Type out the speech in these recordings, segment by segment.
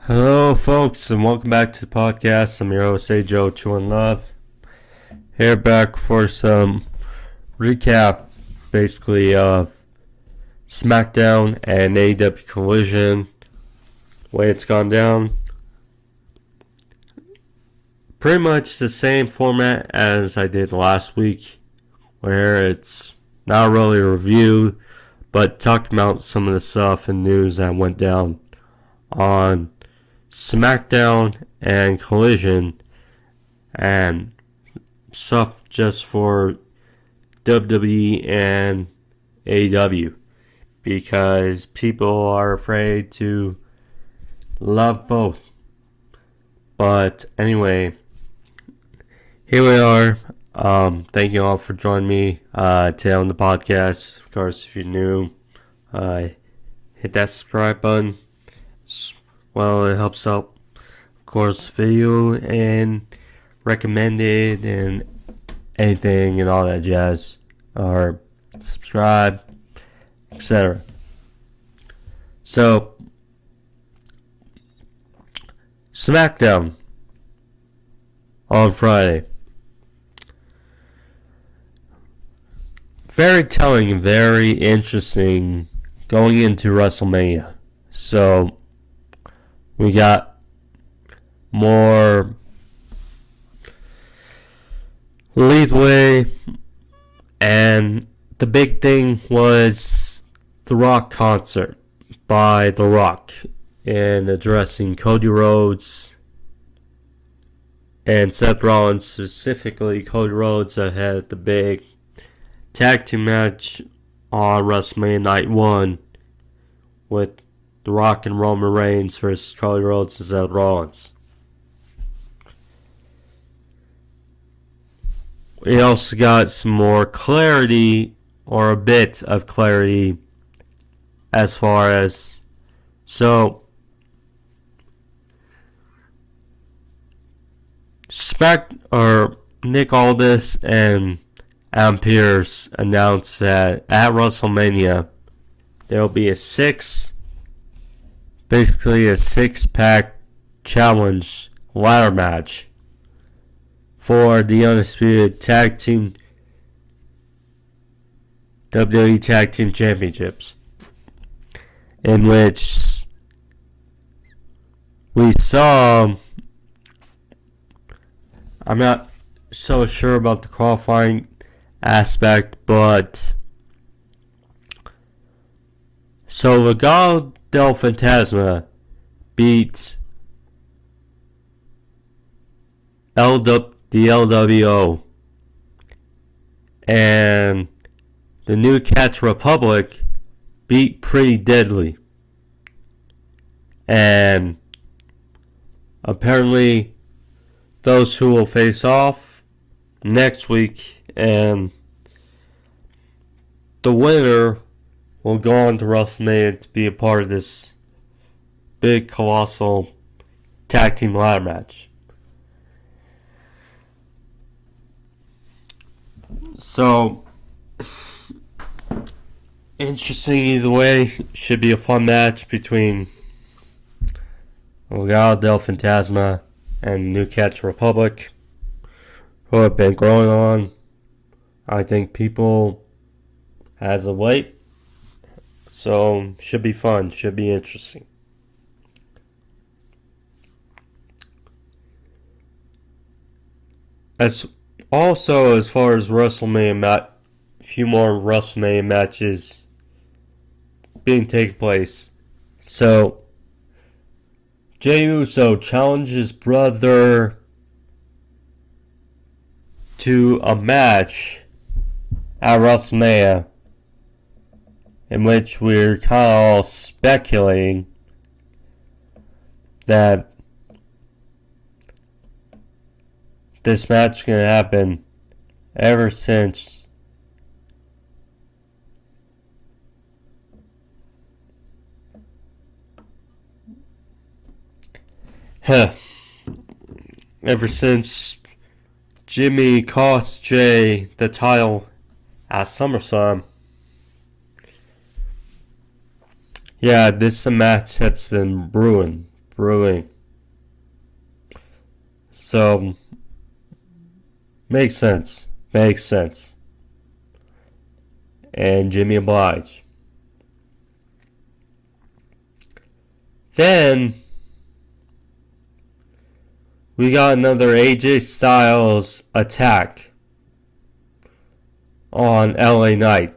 Hello, folks, and welcome back to the podcast. I'm your host, Joe Chewin Love. Here back for some recap, basically, of SmackDown and AEW Collision. The way it's gone down. Pretty much the same format as I did last week, where it's not really a review, but talking about some of the stuff and news that went down on SmackDown and Collision, and stuff just for WWE and AEW, because people are afraid to love both. But anyway, here we are. Thank you all for joining me today on the podcast. Of course, if you're new, hit that subscribe button. Well, it helps out, of course, video and recommended and anything and all that jazz, or subscribe, etc. So, SmackDown on Friday. Very telling, very interesting going into WrestleMania. So, we got more leeway, and the big thing was the Rock concert by The Rock in addressing Cody Rhodes and Seth Rollins, specifically Cody Rhodes, that had the big tag team match on WrestleMania Night 1 with The Rock and Roman Reigns versus Cody Rhodes and Seth Rollins. We also got some more clarity, or a bit of clarity, as far as Nick Aldis and Adam Pearce announced that at WrestleMania there will be basically a six-pack challenge ladder match for the undisputed tag team WWE Tag Team Championships, in which we saw, I'm not so sure about the qualifying aspect, but so Legado del Fantasma beat the LWO, and the New Cats Republic beat Pretty Deadly, and apparently those who will face off next week, and the winner will go on to WrestleMania to be a part of this big, colossal tag team ladder match. So, interesting either way. Should be a fun match between Legado del Fantasma and New Cats Republic, who have been growing on, I think, people as of late. So, should be fun, should be interesting. As far as WrestleMania, a few more WrestleMania matches being taken place. So, Jey Uso challenges brother to a match at WrestleMania, in which we're kind of all speculating that this match is going to happen ever since Jimmy cost Jay the title at SummerSlam. Yeah, this is a match that's been brewing brewing. So, makes sense. Makes sense. And Jimmy obliged. Then, we got another AJ Styles attack on LA Knight,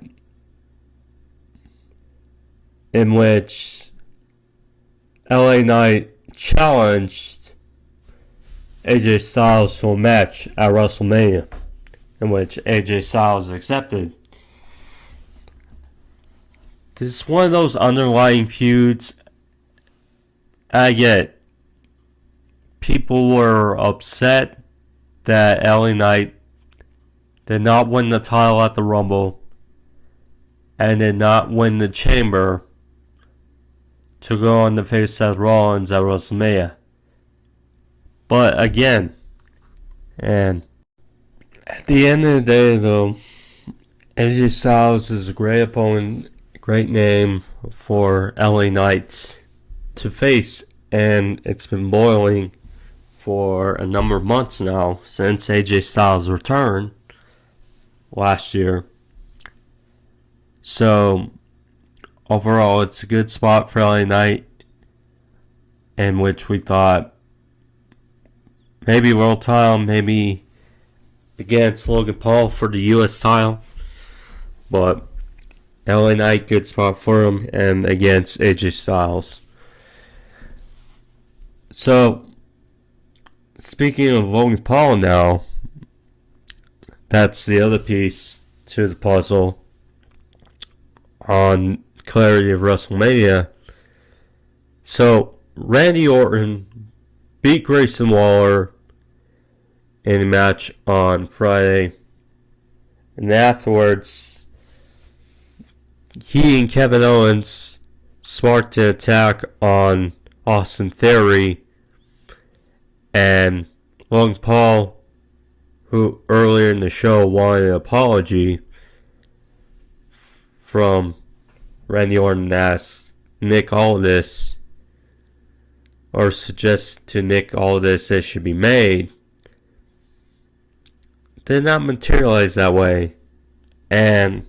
in which LA Knight challenged AJ Styles to a match at WrestleMania, in which AJ Styles accepted. This is one of those underlying feuds. I get people were upset that LA Knight did not win the title at the Rumble and did not win the Chamber to go on to face Seth Rollins at WrestleMania. But again, and at the end of the day though, AJ Styles is a great opponent, great name for LA Knights to face, and it's been boiling for a number of months now since AJ Styles' return last year. So overall, it's a good spot for LA Knight, in which we thought maybe world title, maybe against Logan Paul for the US title, but LA Knight, good spot for him, and against AJ Styles. So, speaking of Logan Paul now, that's the other piece to the puzzle on clarity of WrestleMania. So, Randy Orton beat Grayson Waller in a match on Friday, and afterwards, he and Kevin Owens sparked an attack on Austin Theory, and Logan Paul, who earlier in the show wanted an apology from Randy Orton, asked Nick Aldis, or suggests to Nick Aldis it should be made, did not materialize that way. And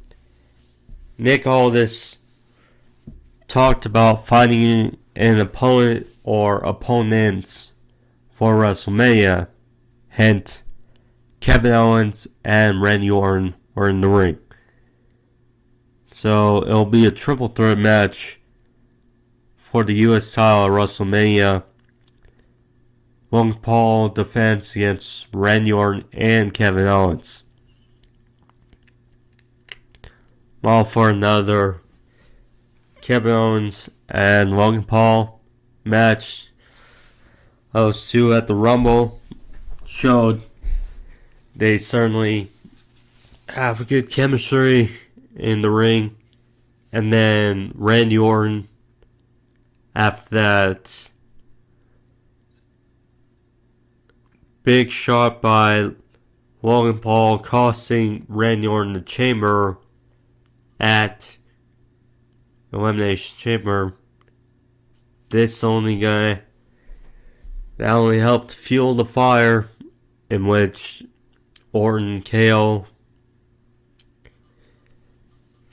Nick Aldis talked about finding an opponent or opponents for WrestleMania. Hence, Kevin Owens and Randy Orton were in the ring. So it'll be a triple threat match for the US title at WrestleMania. Logan Paul defense against Randy Orton and Kevin Owens. All for another Kevin Owens and Logan Paul match. Those two at the Rumble showed they certainly have a good chemistry in the ring. And then Randy Orton, after that big shot by Logan Paul, costing Randy Orton the Chamber at Elimination Chamber. This only guy that only helped fuel the fire, in which Orton KO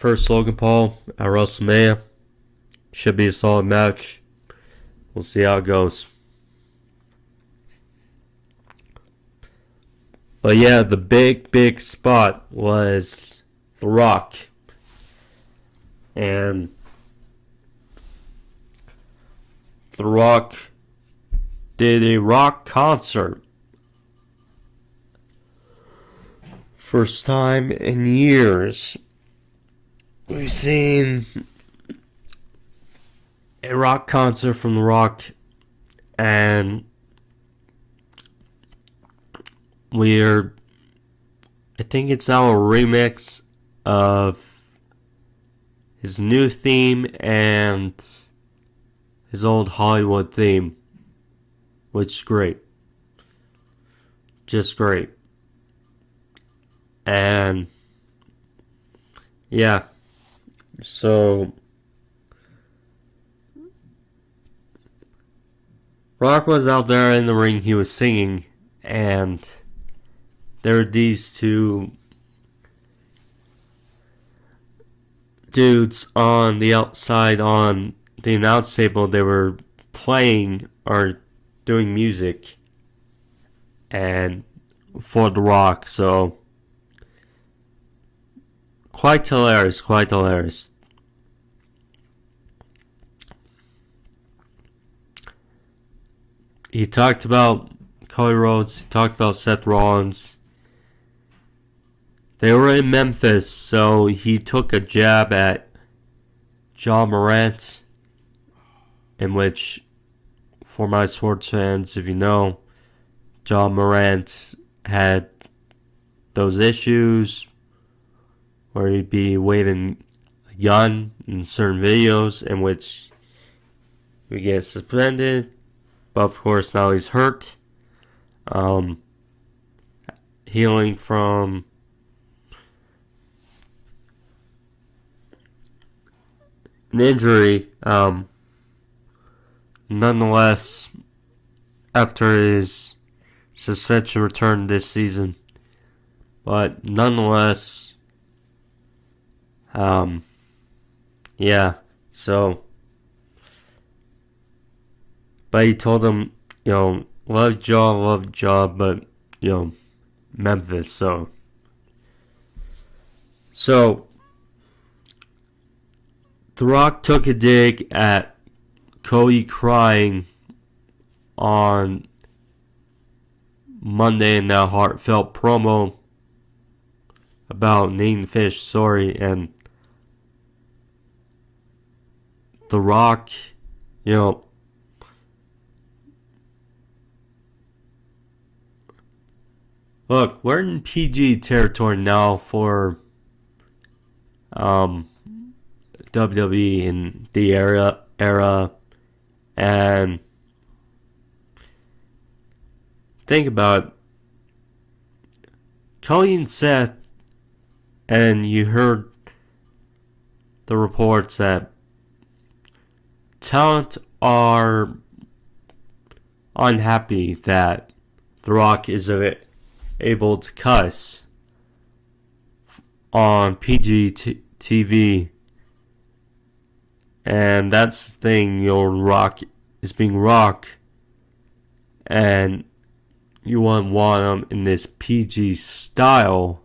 first Logan Paul at WrestleMania. Should be a solid match. We'll see how it goes. But yeah, the big spot was The Rock. And The Rock did a rock concert. First time in years we've seen a rock concert from The Rock, and I think it's now a remix of his new theme and his old Hollywood theme, which is great. Just great. And yeah, so Rock was out there in the ring, he was singing, and there were these two dudes on the outside on the announce table. They were playing or doing music and for The Rock, so quite hilarious. He talked about Cody Rhodes, he talked about Seth Rollins. They were in Memphis, so he took a jab at John Morant, in which, for my sports fans, if you know, John Morant had those issues where he'd be waving a gun in certain videos in which he would get suspended. But of course now he's hurt. Healing from an injury. Nonetheless, after his suspension returned this season. But nonetheless, yeah, so, but he told him, love job, but, Memphis, so, The Rock took a dig at Cody crying on Monday in that heartfelt promo about needing to finish the story, and The Rock, look, we're in PG territory now for WWE in the era, and think about it. Cody and Seth, and you heard the reports that talent are unhappy that The Rock is able to cuss on PG TV, and that's the thing. Your Rock is being Rock, and you wouldn't want him in this PG style,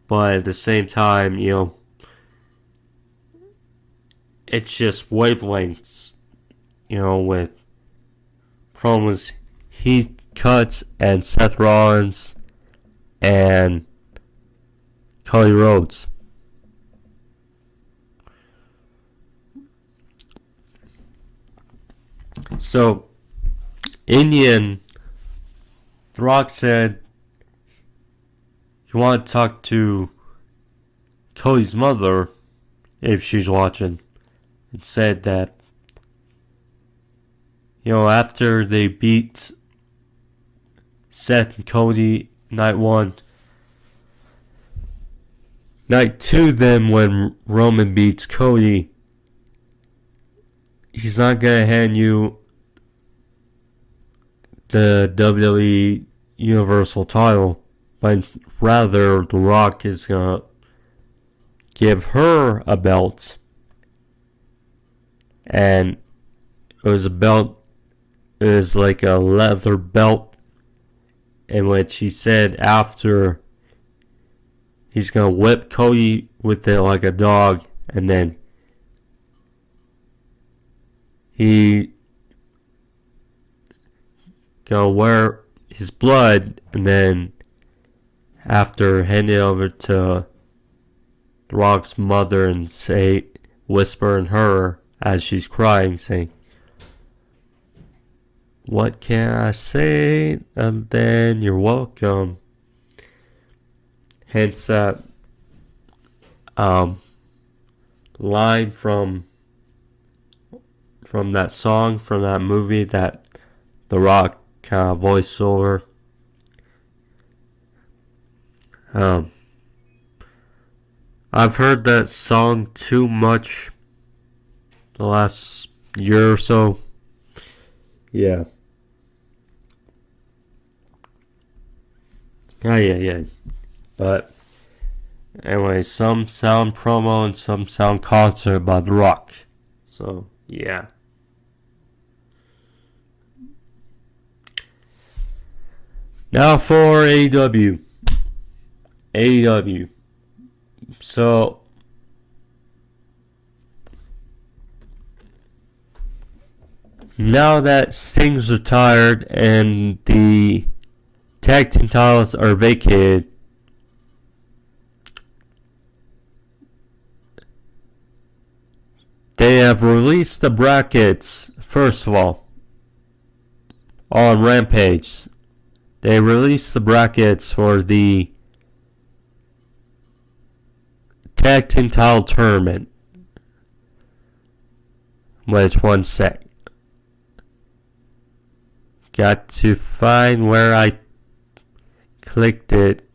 but at the same time, it's just wavelengths, with promos he cuts and Seth Rollins and Cody Rhodes. So, in the end, The Rock said he wanted to talk to Cody's mother, if she's watching, and said that, after they beat Seth and Cody night 1, night 2, then when Roman beats Cody, he's not going to hand you the WWE Universal title, but rather The Rock is going to give her a belt. And it was a belt, it was like a leather belt, in which he said after he's going to whip Cody with it like a dog, and then he gonna wear his blood, and then after hand it over to The Rock's mother and whisper in her as she's crying, saying, "What can I say?" And then you're welcome. Hence that line from that song, from that movie that The Rock kind of voiced over. I've heard that song too much the last year or so, Yeah. Yeah. But anyway, some sound promo and some sound concert by The Rock. So, yeah. Now for AEW. AEW. So, now that Sting's retired and the tag team titles are vacated, they have released the brackets, first of all, on Rampage. They released the brackets for the tag team title tournament. Which one sec. Got to find where I clicked it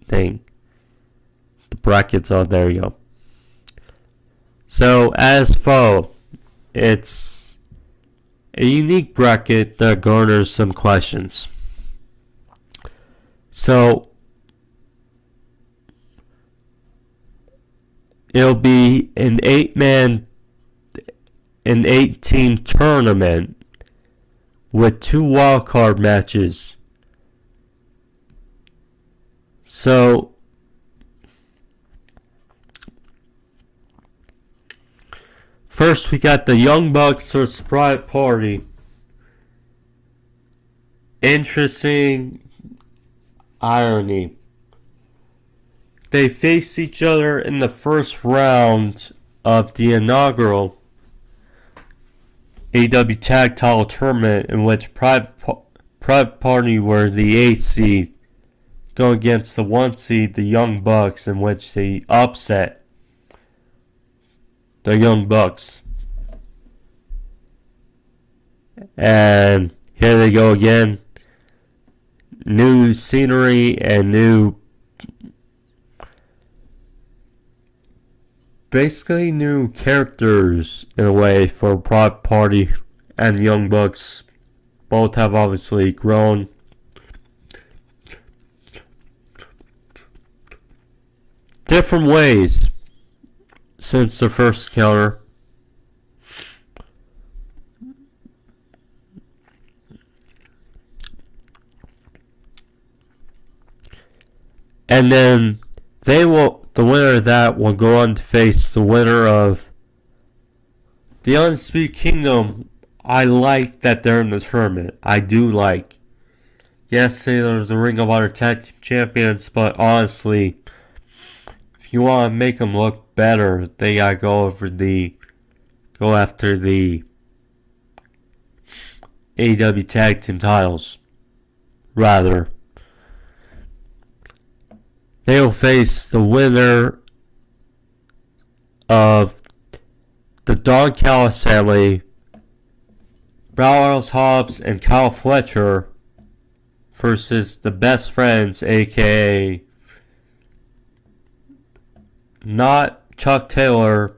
thing. The brackets, oh, there you go. So, as for, it's a unique bracket that garners some questions. So, it'll be an 8-team tournament with 2 wildcard matches. So, first we got the Young Bucks versus Private Party. Interesting irony. They faced each other in the first round of the inaugural AEW Tag title tournament, in which Private Party were the 8th seed going against the 1 seed, the Young Bucks, in which they upset the Young Bucks. And here they go again. New scenery and basically new characters in a way for Private Party and Young Bucks. Both have obviously grown. Different ways since the first encounter. And then the winner of that will go on to face the winner of the Undisputed Kingdom. I like that they're in the tournament. I do like. Yes, there's the Ring of Honor Tag Team Champions, but honestly, if you want to make them look better, they gotta go after the AEW Tag Team titles. Rather, they will face the winner of the Don Callis family, Browns Hobbs and Kyle Fletcher, versus the Best Friends, aka not Chuck Taylor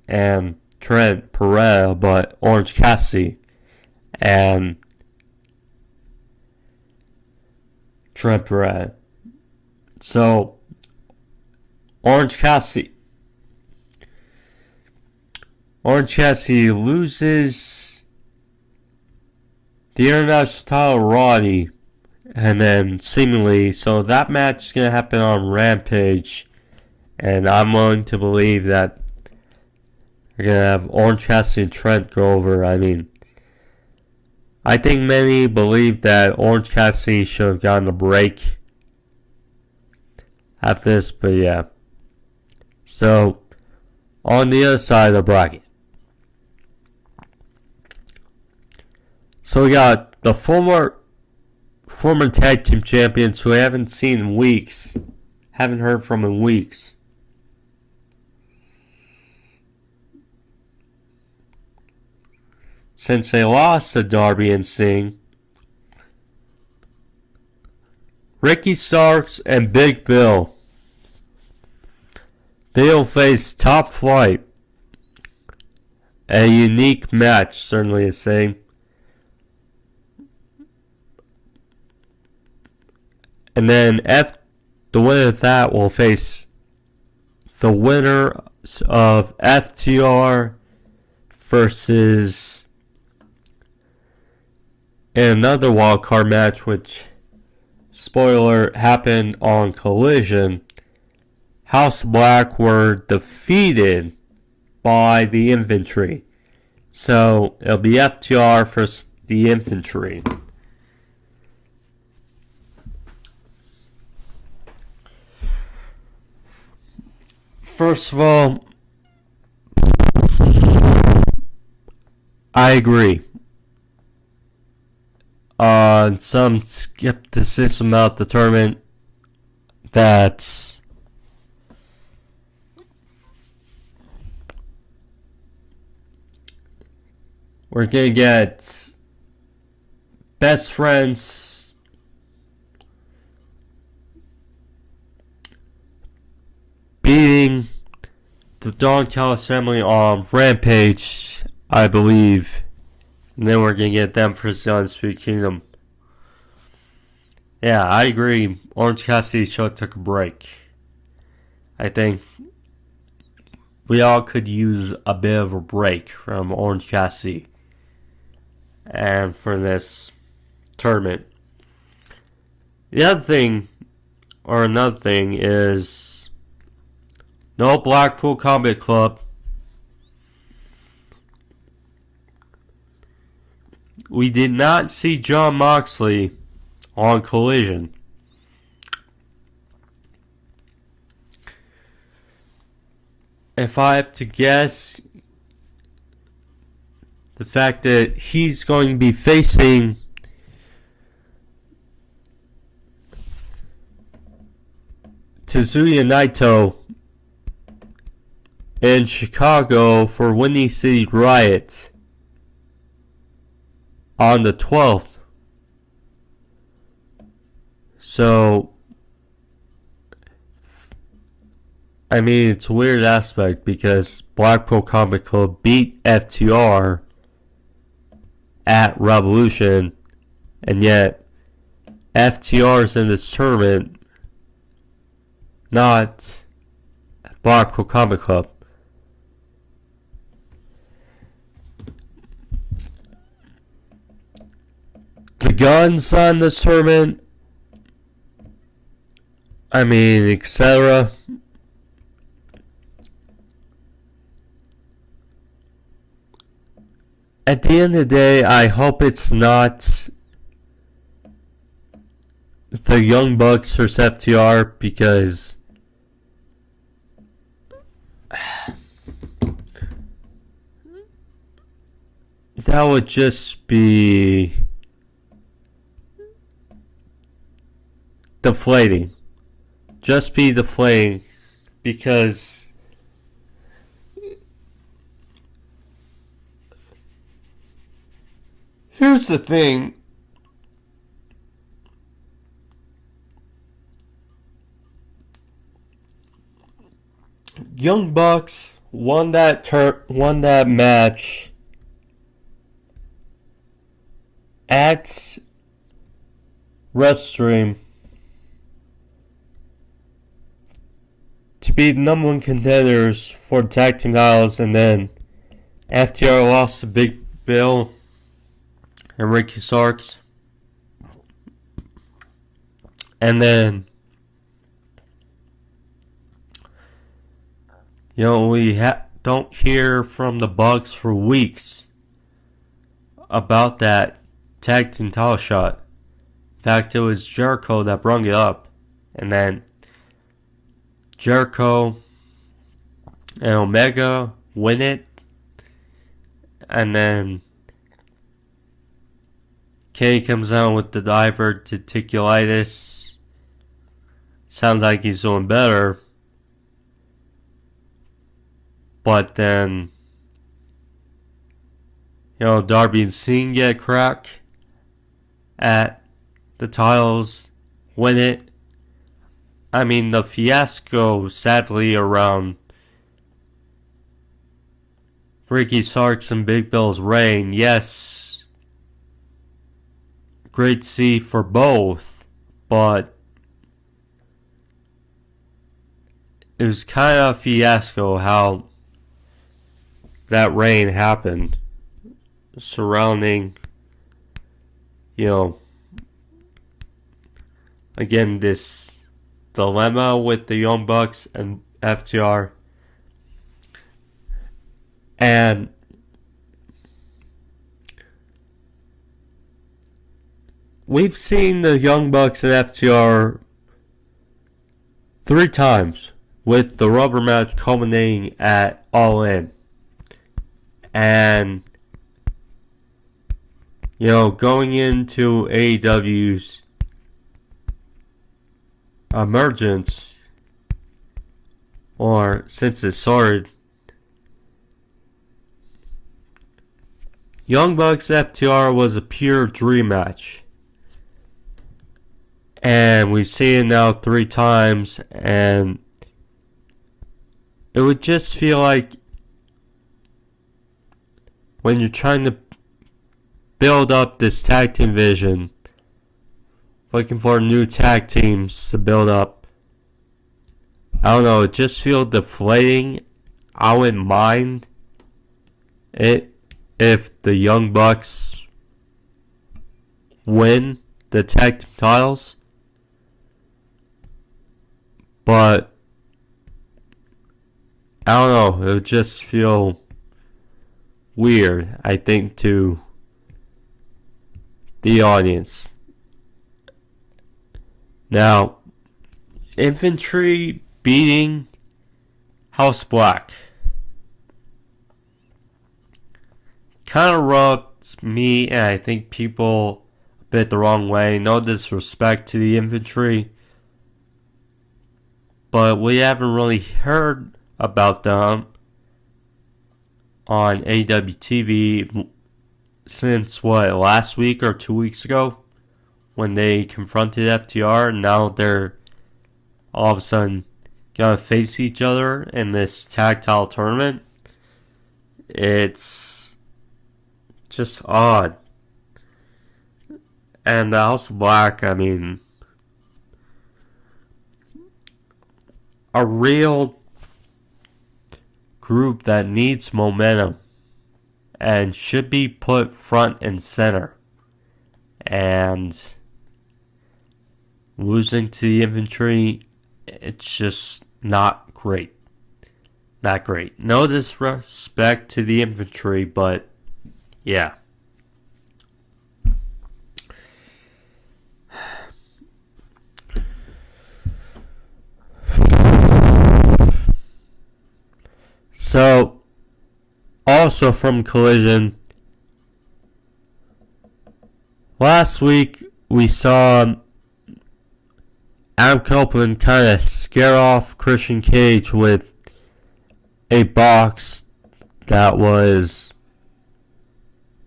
and Trent Pereira, but Orange Cassidy and Trent Pereira. So, Orange Cassidy loses the international title to Roddy, and then seemingly, so that match is going to happen on Rampage, and I'm willing to believe that they're going to have Orange Cassidy and Trent go over. I mean, I think many believe that Orange Cassidy should have gotten a break after this, but yeah. So, on the other side of the bracket. So we got the former tag team champions who I haven't seen in weeks. Haven't heard from in weeks. Since they lost to Darby and Sting. Ricky Starks and Big Bill. They'll face Top Flight. A unique match, certainly is saying. And then the winner of that will face the winner of FTR versus another wildcard match, which, spoiler, happened on Collision. House Black were defeated by the Infantry. So it'll be FTR versus the Infantry. First of all, I agree. Some skepticism about the tournament that we're going to get best friends beating the Don Callis family on Rampage, I believe. And then we're going to get them for the Undisputed Kingdom. Yeah, I agree. Orange Cassidy's show took a break. I think we all could use a bit of a break from Orange Cassidy and for this tournament. Another thing is no Blackpool Combat Club. We did not see Jon Moxley on Collision. If I have to guess, the fact that he's going to be facing Tetsuya Naito in Chicago for Windy City Riot on the 12th. So, I mean, it's a weird aspect because Blackpool Combat Club beat FTR at Revolution, and yet FTR's in this tournament, not Blackpool Combat Club. The Guns on this tournament, I mean, etc. At the end of the day, I hope it's not the Young Bucks versus FTR, because that would just be deflating. Just be deflating, because here's the thing. Young Bucks won that match at WrestleMania to be the number one contenders for the tag team titles, and then FTR lost to Big Bill and Ricky Starks, and then we don't hear from the Bucks for weeks about that tag team title shot. In fact, it was Jericho that brought it up, and then Jericho and Omega win it, and then Kenny comes out with the diverticulitis. Sounds like he's doing better, but then Darby and Sting get a crack at the titles, win it. I mean, the fiasco, sadly, around Ricky Starks and Big Bill's reign, yes, great to see for both, but it was kind of a fiasco how that reign happened surrounding, again, this dilemma with the Young Bucks and FTR. And we've seen the Young Bucks and FTR 3 times, with the rubber match culminating at All In. And, going into AEW's emergence, or since it started, Young Bucks FTR was a pure dream match. And we've seen it now 3 times, and it would just feel like when you're trying to build up this tag team vision, looking for new tag teams to build up, I don't know, it just feels deflating. I wouldn't mind it if the Young Bucks win the tag team titles. But I don't know, it would just feel weird, I think, to the audience. Now, Infantry beating House Black kind of rubbed me and I think people a bit the wrong way. No disrespect to the Infantry, but we haven't really heard about them on AEW TV since last week or 2 weeks ago, when they confronted FTR, and now they're all of a sudden gonna face each other in this tag title tournament. It's just odd. And the House of Black, I mean, a real group that needs momentum and should be put front and center. And losing to the Infantry, it's just not great. Not great. No disrespect to the Infantry, but yeah. So, also from Collision, last week we saw Adam Copeland kind of scare off Christian Cage with a box that was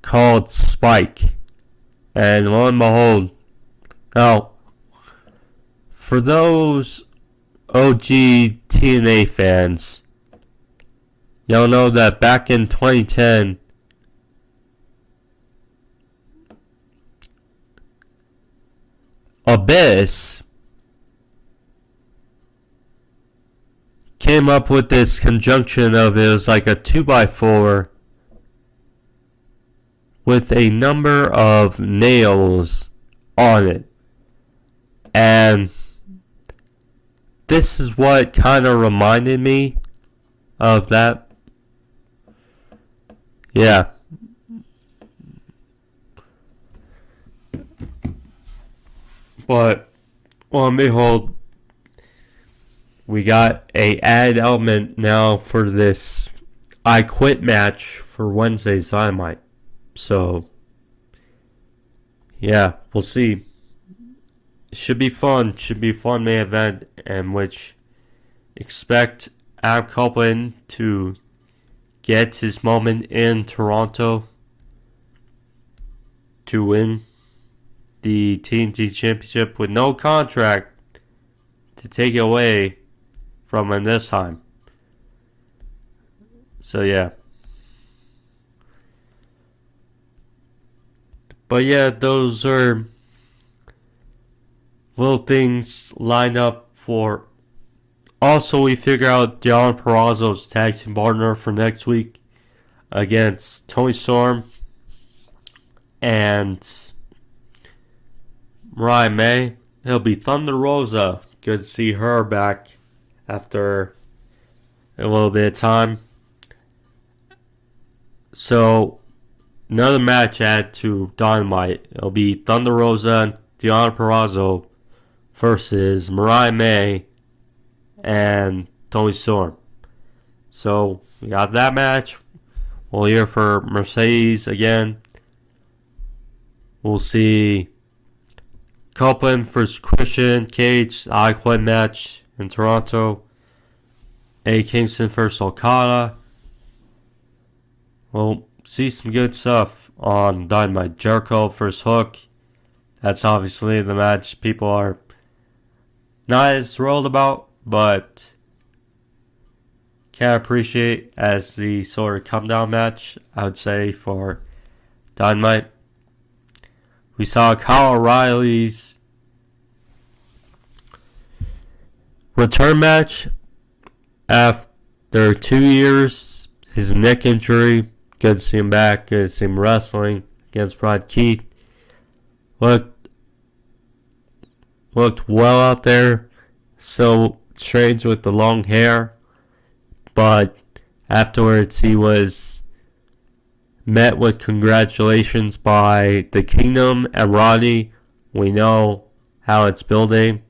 called Spike. And lo and behold, now, for those OG TNA fans, y'all know that back in 2010, Abyss came up with this conjunction of, it was like a 2x4 with a number of nails on it. And this is what kind of reminded me of that. Yeah. But, well, behold, we got a added element now for this I Quit match for Wednesday's Dynamite. So, yeah, we'll see. Should be fun. Should be a fun main event, in which expect Adam Copeland to get his moment in Toronto to win the TNT Championship with no contract to take it away from him this time. So yeah. But yeah, those are little things lined up for Also, we figure out Deonna Purrazzo's tag team partner for next week against Toni Storm and Mariah May. It'll be Thunder Rosa. Good to see her back after a little bit of time. So, another match added to Dynamite. It'll be Thunder Rosa and Deonna Purrazzo versus Mariah May and Toni Storm. So, we got that match. We'll hear for Mercedes again. We'll see Copeland versus Christian Cage, I Quit match in Toronto. A Kingston versus Okada. We'll see some good stuff on Dynamite. Jericho versus Hook. That's obviously the match people are not as thrilled about, but can appreciate as the sort of come down match, I would say, for Dynamite. We saw Kyle O'Reilly's return match after 2 years. His neck injury. Good to see him back. Good to see him wrestling against Brad Keith. Looked well out there. So strange with the long hair. But afterwards he was met with congratulations by the Kingdom and Roddy. We know how it's building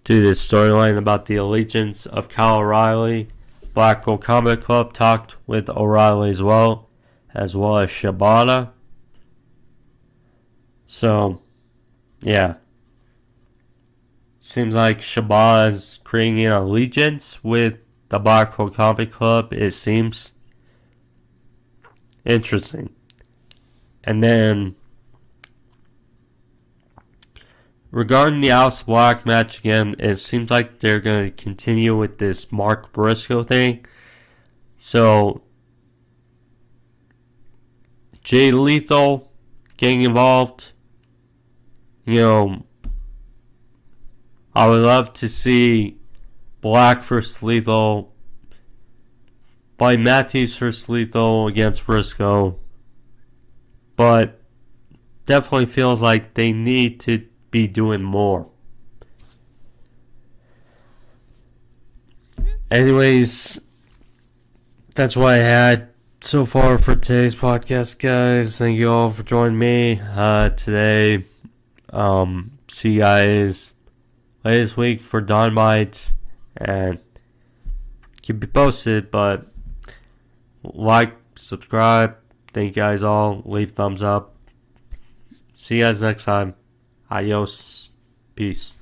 to this storyline about the allegiance of Kyle O'Reilly. Blackpool Combat Club talked with O'Reilly as well as Shibata. So, yeah. Seems like Shibata is creating an allegiance with the Blackpool Combat Club, it seems. Interesting. And then, regarding the House Black match again, it seems like they're going to continue with this Mark Briscoe thing. So, Jay Lethal getting involved. You know, I would love to see Black versus Lethal, by Matthews versus Lethal against Briscoe. But definitely feels like they need to be doing more. Anyways, that's what I had so far for today's podcast, guys. Thank you all for joining me today. See you guys latest week for Dynamite, and keep you posted. But like, subscribe. Thank you guys all. Leave thumbs up. See you guys next time. Adios. Peace.